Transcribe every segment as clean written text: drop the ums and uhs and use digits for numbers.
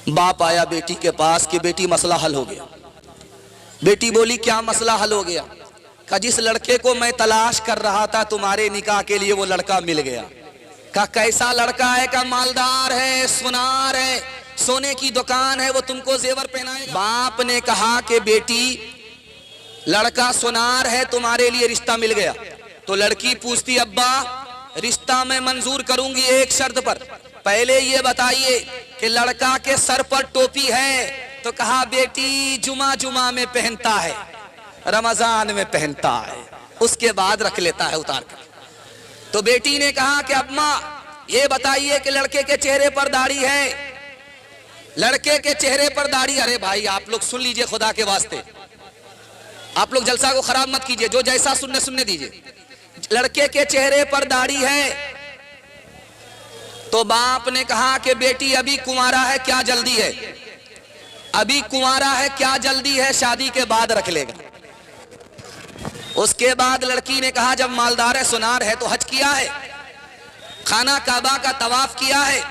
बाप आया बेटी के पास कि बेटी मसला हल हो गया। बेटी बोली क्या मसला हल हो गया? कहा जिस लड़के को मैं तलाश कर रहा था तुम्हारे निकाह के लिए वो लड़का मिल गया। कहा कैसा लड़का है? का मालदार है, सुनार है, सोने की दुकान है, वो तुमको जेवर पहनाएगा। बाप ने कहा कि बेटी लड़का सुनार है, तुम्हारे लिए रिश्ता मिल गया। तो लड़की पूछती अब्बा रिश्ता मैं मंजूर करूंगी एक शर्त पर, पहले ये बताइए कि लड़का के सर पर टोपी है? तो कहा बेटी जुमा जुमा में पहनता है, रमजान में पहनता है, उसके बाद रख लेता है उतार कर। तो बेटी ने कहा कि अम्मा ये बताइए कि लड़के के चेहरे पर दाढ़ी है? लड़के के चेहरे पर दाढ़ी? अरे भाई आप लोग सुन लीजिए, खुदा के वास्ते आप लोग जलसा को खराब मत कीजिए, जो जैसा सुनने दीजिए। लड़के के चेहरे पर दाढ़ी है। तो बाप ने कहा कि बेटी अभी कुंवारा है, क्या जल्दी है? अभी कुंवारा है, क्या जल्दी है? शादी के बाद रख लेगा। उसके बाद लड़की ने कहा जब मालदार है, सुनार है, तो हज किया है, खाना काबा का तवाफ किया है,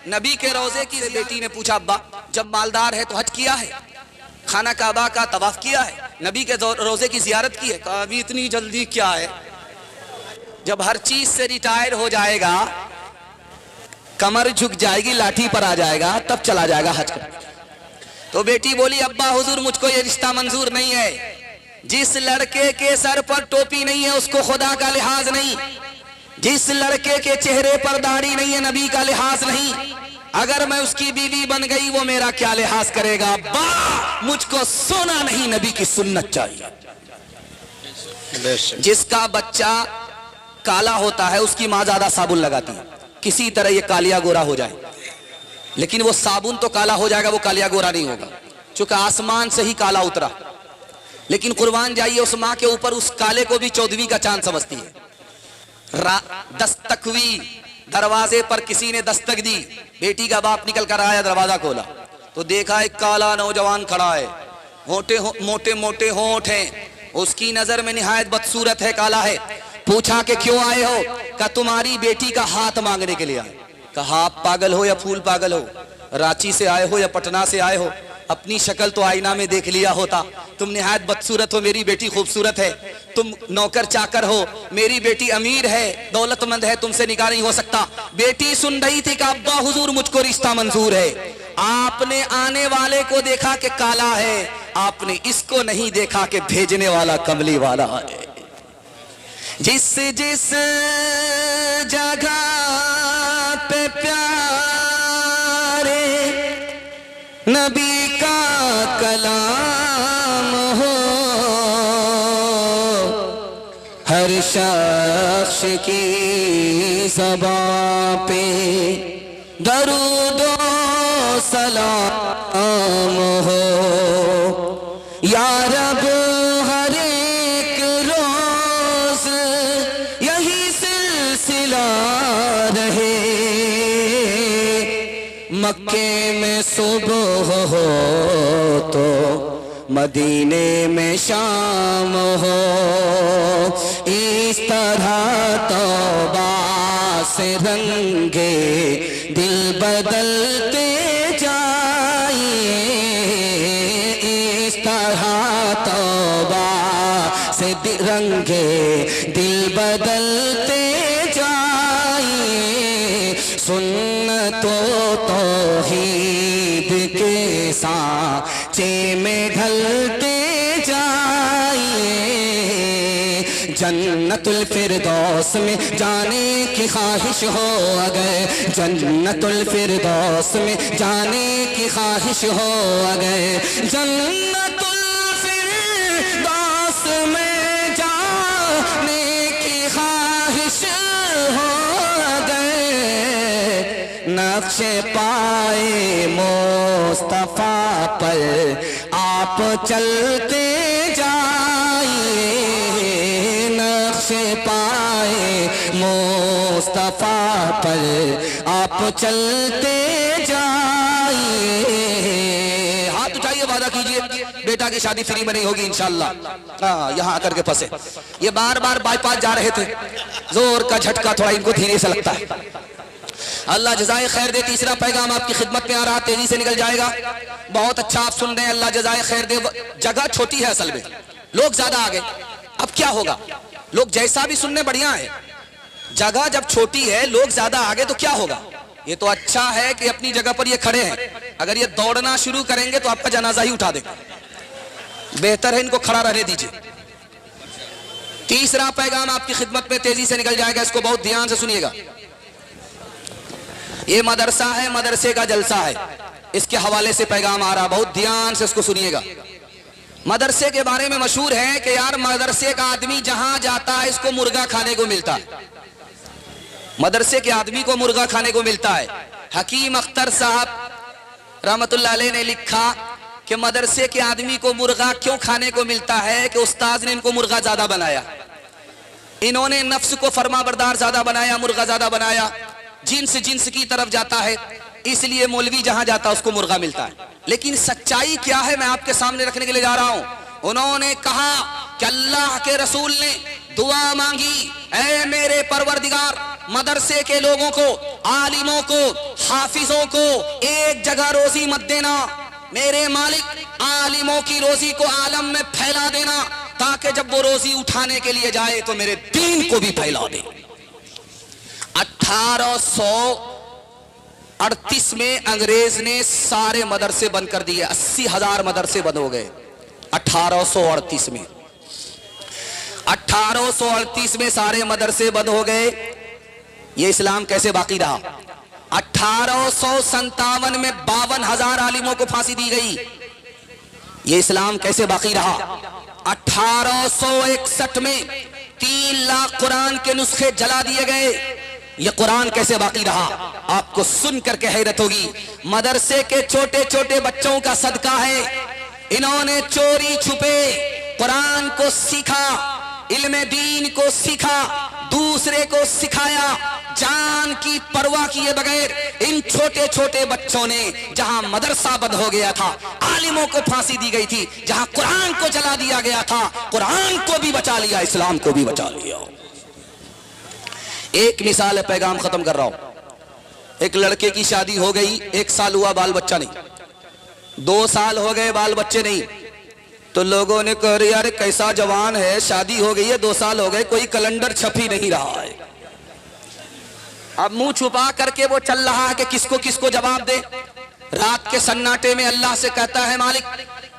नबी के रोजे की? बेटी ने पूछा अब्बा जब मालदार है तो हज किया है, खाना काबा का तवाफ किया है, नबी के रोजे की जियारत की है? कहा अभी इतनी जल्दी क्या है? जब हर चीज से रिटायर हो जाएगा, कमर झुक जाएगी, लाठी पर आ जाएगा, तब चला जाएगा हज कर। तो बेटी बोली अब्बा हुजूर मुझको ये रिश्ता मंजूर नहीं है। जिस लड़के के सर पर टोपी नहीं है उसको खुदा का लिहाज नहीं, जिस लड़के के चेहरे पर दाढ़ी नहीं है नबी का लिहाज नहीं। अगर मैं उसकी बीवी बन गई वो मेरा क्या लिहाज करेगा? अब्बा मुझको सोना नहीं, नबी की सुन्नत चाहिए। जिसका बच्चा काला होता है उसकी माँ ज्यादा साबुन लगाती है, किसी तरह ये कालिया गोरा हो जाए, लेकिन वो साबुन तो काला हो जाएगा, वो कालिया गोरा नहीं होगा, चूंकि आसमान से ही काला उतरा। लेकिन कुर्बान जाइए उस माँ के ऊपर, उस काले को भी 14वीं का चांद समझती है। दस्तकवी दरवाजे पर किसी ने दस्तक दी, बेटी का बाप निकल कर आया, दरवाजा खोला तो देखा एक काला नौजवान खड़ा है, मोटे मोटे होंठ हैं, उसकी नजर में निहायत बदसूरत है, काला है। पूछा कि क्यों आए हो? कहा तुम्हारी बेटी का हाथ मांगने के लिए आए। कहा आप पागल हो या फूल पागल हो? रांची से आए हो या पटना से आए हो? अपनी शक्ल तो आईना में देख लिया होता। तुम निहायत बदसूरत हो, मेरी बेटी खूबसूरत है। तुम नौकर चाकर हो, मेरी बेटी अमीर है, दौलतमंद है, तुमसे निकाह नहीं हो सकता। बेटी सुन रही थी कि अब्बा हुजूर मुझको रिश्ता मंजूर है। आपने आने वाले को देखा कि काला है, आपने इसको नहीं देखा कि भेजने वाला कमली वाला है। जिस जिस जगह पे प्यारे नबी का कलाम हो, हर शख्स की ज़बां पे दरूदो सलाम हो। या रब हर एक रोज यही सिलसिला रहे, मक्के में सुबह हो तो मदीने में शाम हो। इस तरह तौबा से रंगे दिल बदलते जाइए, इस तरह तौबा से रंगे दिल बदलते जाइए। सुन्नतों तौहीद के सांचे में ढलते जाइए। जन्नतुल फिरदौस में जाने की ख्वाहिश हो अगर, जन्नतुल फिरदौस में जाने की ख्वाहिश हो अगर, जन्नतुल फिरदौस में जाने की ख्वाहिश हो अगर, नक्शे पाए मुस्तफा पर आप चलते जाइए। नक्शे पाए मुस्तफा पर आप चलते जाइए। हाथ उठाइए, वादा कीजिए बेटा की शादी फ्री में नहीं होगी इंशाल्लाह। हाँ, यहाँ आकर के फंसे। ये बार बार बाईपास जा रहे थे, जोर का झटका थोड़ा इनको धीरे से लगता है। अल्लाह जज़ाए खैर दे। तीसरा पैगाम आपकी खिदमत में आ रहा, तेजी से निकल जाएगा। बहुत अच्छा आप सुन रहे हैं, अल्लाह जज़ाए खैर दे। जगह छोटी है असल में, लोग ज्यादा आ गए। अब क्या होगा? लोग जैसा भी सुनने बढ़िया है, जगह जब छोटी है, लोग ज्यादा आ गए तो क्या होगा? ये तो अच्छा है कि अपनी जगह पर ये खड़े हैं। अगर ये दौड़ना शुरू करेंगे तो आपका जनाजा ही उठा देगा। बेहतर है इनको खड़ा रहने दीजिए। तीसरा पैगाम आपकी खिदमत में तेजी से निकल जाएगा, इसको बहुत ध्यान से सुनिएगा। ये मदरसा है, मदरसे का जलसा है, इसके हवाले से पैगाम आ रहा, बहुत ध्यान से इसको सुनिएगा। मदरसे के बारे में मशहूर है कि यार मदरसे का आदमी जहां जाता है इसको मुर्गा खाने को मिलता है। मदरसे के आदमी को मुर्गा खाने को मिलता है। हकीम अख्तर साहब रहमतुल्लाह अलैह ने लिखा कि मदरसे के आदमी को मुर्गा क्यों खाने को मिलता है कि उस्ताद ने इनको मुर्गा ज्यादा बनाया, इन्होंने नफ्स को फरमाबरदार ज्यादा बनाया, मुर्गा ज्यादा बनाया, जिन्स की तरफ जाता है, इसलिए मौलवी जहां जाता है उसको मुर्गा मिलता है। लेकिन सच्चाई क्या है मैं आपके सामने रखने के लिए जा रहा हूं। उन्होंने कहा कि अल्लाह के रसूल ने दुआ मांगी, ऐ मेरे परवरदिगार मदरसे के लोगों को, आलिमों को, हाफिजों को एक जगह रोजी मत देना, मेरे मालिक आलिमों की रोजी को आलम में फैला देना, ताकि जब वो रोजी उठाने के लिए जाए तो मेरे दीन को भी फैला दे। 1838 में अंग्रेज ने सारे मदरसे बंद कर दिए, 80,000 मदरसे बंद हो गए 1838 में। 1838 में सारे मदरसे बंद हो गए। ये इस्लाम कैसे बाकी रहा? 1857 में 52,000 आलिमों को फांसी दी गई। ये इस्लाम कैसे बाकी रहा? 1861 में 3 लाख कुरान के नुस्खे जला दिए गए। ये कुरान कैसे बाकी रहा? आपको सुन करके हैरत होगी। मदरसे के छोटे छोटे बच्चों का सदका है, इन्होंने चोरी छुपे कुरान को सीखा, इल्म दीन को सीखा, दूसरे को सिखाया, जान की परवाह किए बगैर इन छोटे छोटे बच्चों ने, जहां मदरसा बंद हो गया था, आलिमों को फांसी दी गई थी, जहां कुरान को जला दिया गया था, कुरान को भी बचा लिया, इस्लाम को भी बचा लिया। एक मिसाल है, पैगाम खत्म कर रहा हूं। एक लड़के की शादी हो गई, 1 साल हुआ, बाल बच्चा नहीं। 2 साल हो गए, बाल बच्चे नहीं। तो लोगों ने कहा यार कैसा जवान है, शादी हो गई है, 2 साल हो गए, कोई कैलेंडर छप ही नहीं रहा है। अब मुंह छुपा करके वो चल रहा है कि किसको किसको जवाब दे। रात के सन्नाटे में अल्लाह से कहता है, मालिक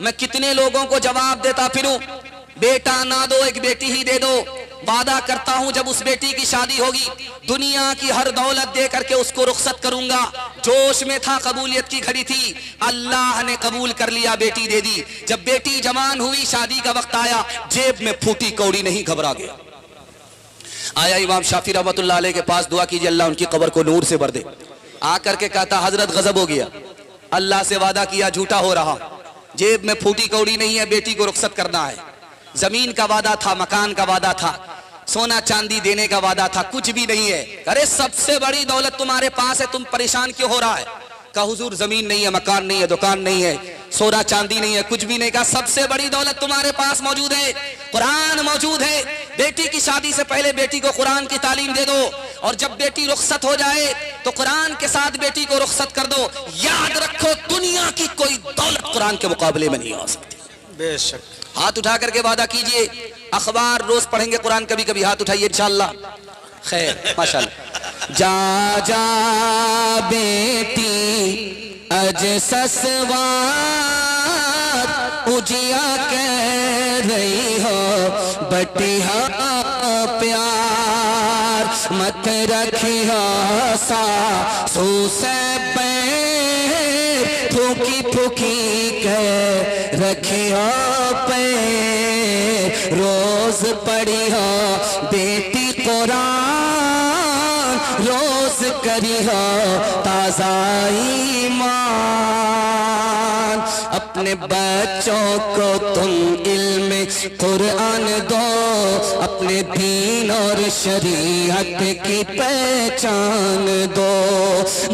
मैं कितने लोगों को जवाब देता फिरूं, बेटा ना दो, एक बेटी ही दे दो। वादा करता हूं जब उस बेटी की शादी होगी, दुनिया की हर दौलत दे करके उसको रुखसत करूंगा। जोश में था, कबूलियत की घड़ी थी, अल्लाह ने कबूल कर लिया, बेटी दे दी। जब बेटी जवान हुई, शादी का वक्त आया, जेब में फूटी कौड़ी नहीं, घबरा गया। आया इमाम शाफी रहमतुल्लाह अलैह के पास, दुआ कीजिए अल्लाह उनकी कब्र को नूर से भर दे। आकर के कहता हजरत गजब हो गया, अल्लाह से वादा किया झूठा हो रहा, जेब में फूटी कौड़ी नहीं है, बेटी को रुखसत करना है। जमीन का वादा था, मकान का वादा था, सोना चांदी देने का वादा था, कुछ भी नहीं है। अरे सबसे बड़ी दौलत तुम्हारे पास है, तुम परेशान क्यों हो रहा है? कहा हुजूर जमीन नहीं है, मकान नहीं है, दुकान नहीं है, सोना चांदी नहीं है, कुछ भी नहीं। कहा सबसे बड़ी दौलत तुम्हारे पास मौजूद है, कुरान मौजूद है। बेटी की शादी से पहले बेटी को कुरान की तालीम दे दो, और जब बेटी रुखसत हो जाए तो कुरान के साथ बेटी को रुखसत कर दो। याद रखो दुनिया की कोई दौलत कुरान के मुकाबले में नहीं आ सकती। बेशक। हाथ उठा करके वादा कीजिए, अखबार रोज पढ़ेंगे, कुरान कभी कभी, हाथ उठाइए इंशाअल्लाह। खैर माशाअल्लाह। जा जा बेटी अज ससवार उजिया कह रही हो, बटिया प्यार मत रखी हो, सासू से पैर फूकी फूकी कह रखी हो, पैर रोज पढ़ी हो बेटी कुरान, रोज करी हो ताज़ा ईमान। अपने बच्चों को तुम इल्म कुरान दो, अपने दीन और शरीयत की पहचान दो।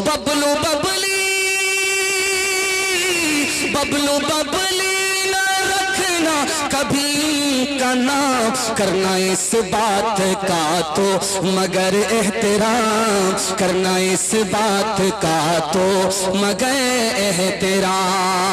बबलू बबली बबलू बबली न रखना कभी का ना करना इस बात का तो मगर एहतराम, करना इस बात का तो मगर एहतराम।